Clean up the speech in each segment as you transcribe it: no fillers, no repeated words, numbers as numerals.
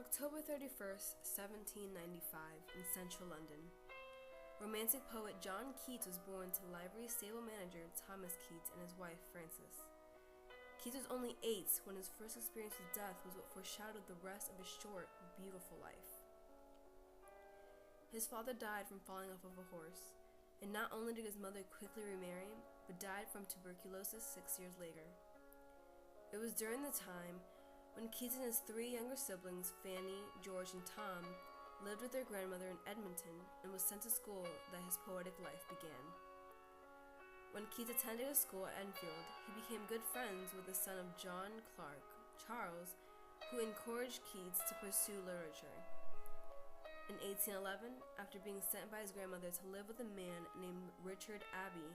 October 31st, 1795, in central London. Romantic poet John Keats was born to livery stable manager Thomas Keats and his wife Frances. Keats was only 8 when his first experience with death was what foreshadowed the rest of his short, beautiful life. His father died from falling off of a horse, and not only did his mother quickly remarry, but died from tuberculosis 6 years later. It was during the time when Keats and his 3 younger siblings, Fanny, George, and Tom, lived with their grandmother in Edmonton and was sent to school that his poetic life began. When Keats attended a school at Enfield, he became good friends with the son of John Clark, Charles, who encouraged Keats to pursue literature. In 1811, after being sent by his grandmother to live with a man named Richard Abbey,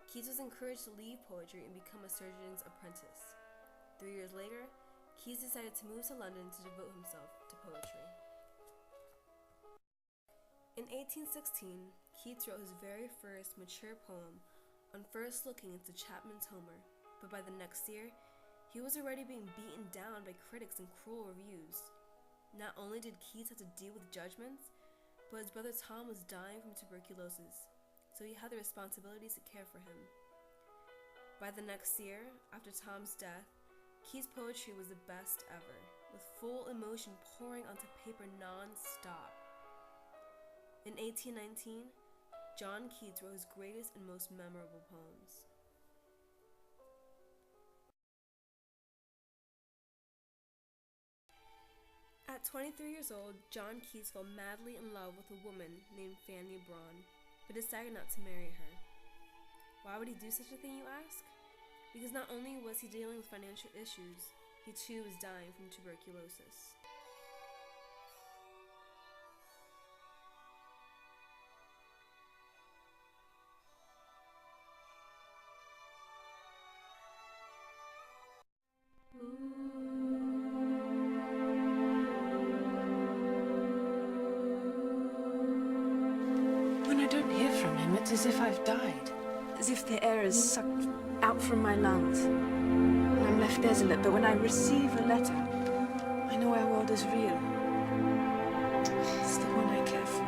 Keats was encouraged to leave poetry and become a surgeon's apprentice. 3 years later, Keats decided to move to London to devote himself to poetry. In 1816, Keats wrote his very first mature poem on first looking into Chapman's Homer, but by the next year, he was already being beaten down by critics and cruel reviews. Not only did Keats have to deal with judgments, but his brother Tom was dying from tuberculosis, so he had the responsibility to care for him. By the next year, after Tom's death, Keats' poetry was the best ever, with full emotion pouring onto paper non-stop. In 1819, John Keats wrote his greatest and most memorable poems. At 23 years old, John Keats fell madly in love with a woman named Fanny Braun, but decided not to marry her. Why would he do such a thing, you ask? Because not only was he dealing with financial issues, he too was dying from tuberculosis. When I don't hear from him, it's as if I've died. As if the air is sucked out from my lungs. And I'm left desolate, but when I receive a letter, I know our world is real. It's the one I care for.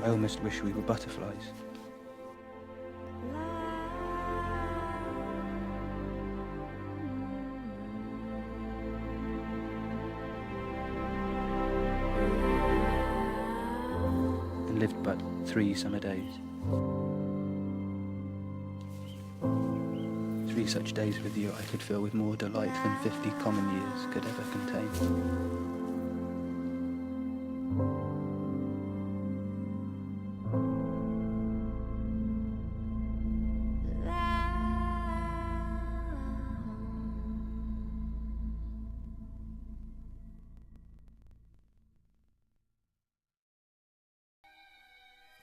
I almost wish we were butterflies. And lived but 3 summer days. 3 such days with you I could fill with more delight than 50 common years could ever contain.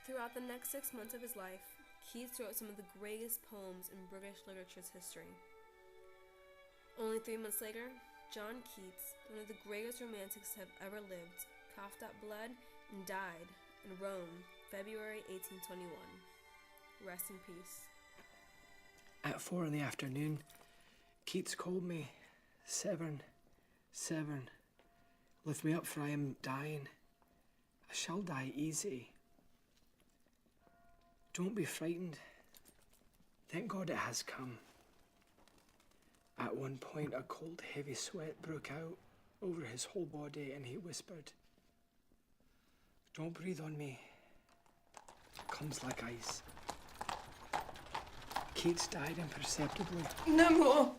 Throughout the next 6 months of his life, Keats wrote some of the greatest poems in British literature's history. Only 3 months later, John Keats, one of the greatest romantics to have ever lived, coughed up blood and died in Rome, February 1821. Rest in peace. At 4 in the afternoon, Keats called me. Severn, Severn, lift me up, for I am dying. I shall die easy. Don't be frightened. Thank God it has come. At one point, a cold, heavy sweat broke out over his whole body, and he whispered, "Don't breathe on me. It comes like ice." Keats died imperceptibly. No more.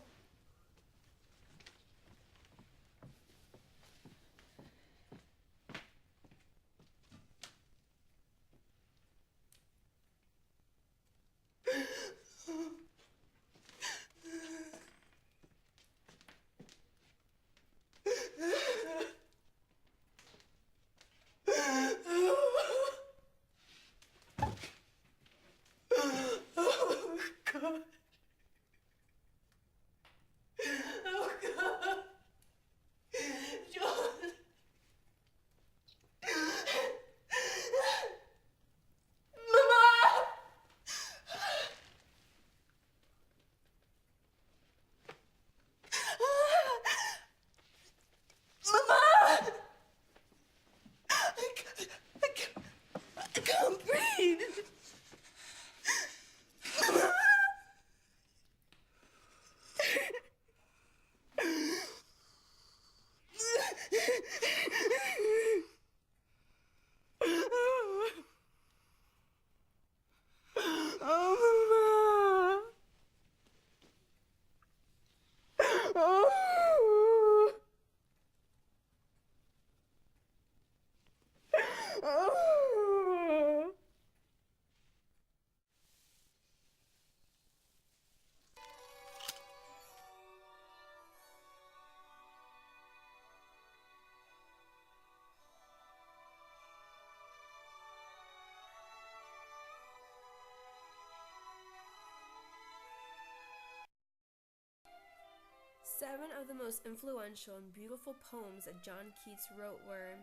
Seven of the most influential and beautiful poems that John Keats wrote were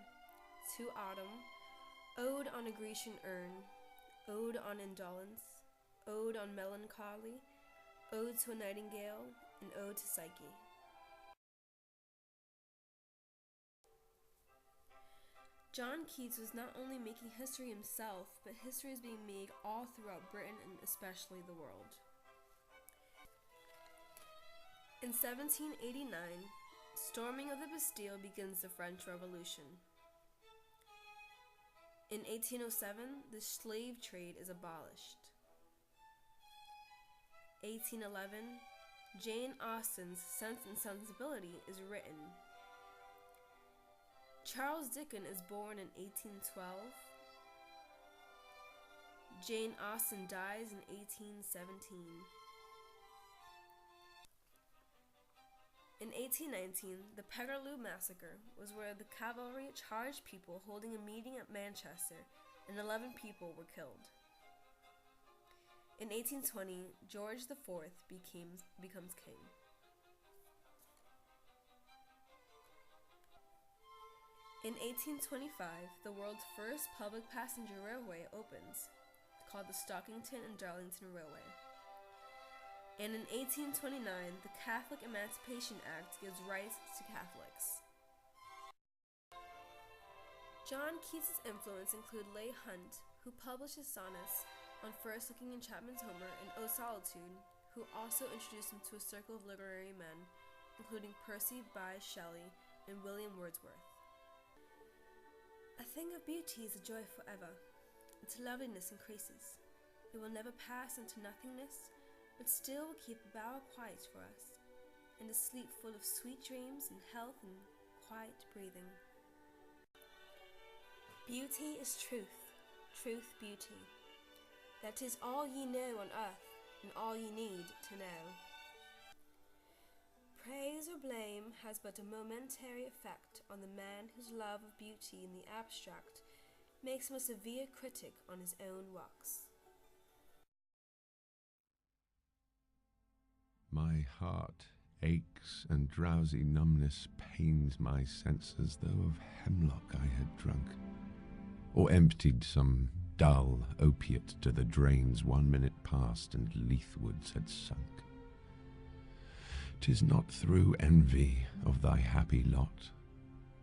To Autumn, Ode on a Grecian Urn, Ode on Indolence, Ode on Melancholy, Ode to a Nightingale, and Ode to Psyche. John Keats was not only making history himself, but history is being made all throughout Britain and especially the world. In 1789, storming of the Bastille begins the French Revolution. In 1807, the slave trade is abolished. 1811, Jane Austen's Sense and Sensibility is written. Charles Dickens is born in 1812. Jane Austen dies in 1817. In 1819, the Peterloo Massacre was where the cavalry charged people holding a meeting at Manchester, and 11 people were killed. In 1820, George IV becomes king. In 1825, the world's first public passenger railway opens, called the Stockington and Darlington Railway. And in 1829, the Catholic Emancipation Act gives rights to Catholics. John Keats' influence include Leigh Hunt, who published his sonnets on First Looking in Chapman's Homer and O Solitude, who also introduced him to a circle of literary men, including Percy Bysshe Shelley and William Wordsworth. A thing of beauty is a joy forever. Its loveliness increases. It will never pass into nothingness, but still will keep a bower quiet for us, and a sleep full of sweet dreams and health and quiet breathing. Beauty is truth, truth beauty. That is all ye know on earth, and all ye need to know. Praise or blame has but a momentary effect on the man whose love of beauty in the abstract makes him a severe critic on his own works. My heart aches and drowsy numbness pains my senses, though of hemlock I had drunk, or emptied some dull opiate to the drains 1 minute past and Leithwoods had sunk. 'Tis not through envy of thy happy lot,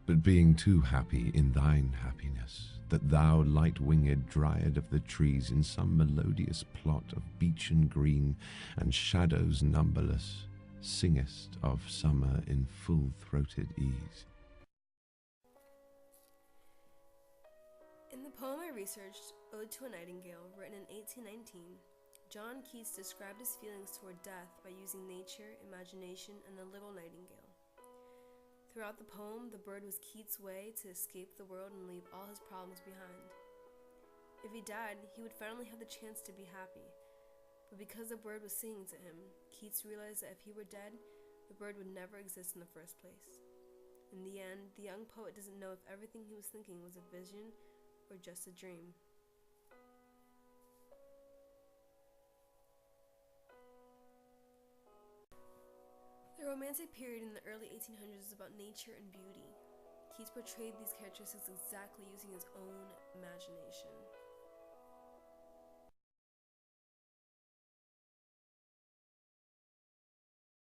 but being too happy in thine happiness, that thou, light-winged dryad of the trees, in some melodious plot of beechen green and shadows numberless, singest of summer in full-throated ease. In the poem I researched, Ode to a Nightingale, written in 1819, John Keats described his feelings toward death by using nature, imagination, and the little nightingale. Throughout the poem, the bird was Keats' way to escape the world and leave all his problems behind. If he died, he would finally have the chance to be happy. But because the bird was singing to him, Keats realized that if he were dead, the bird would never exist in the first place. In the end, the young poet doesn't know if everything he was thinking was a vision or just a dream. The Romantic period in the early 1800s is about nature and beauty. Keats portrayed these characteristics exactly using his own imagination.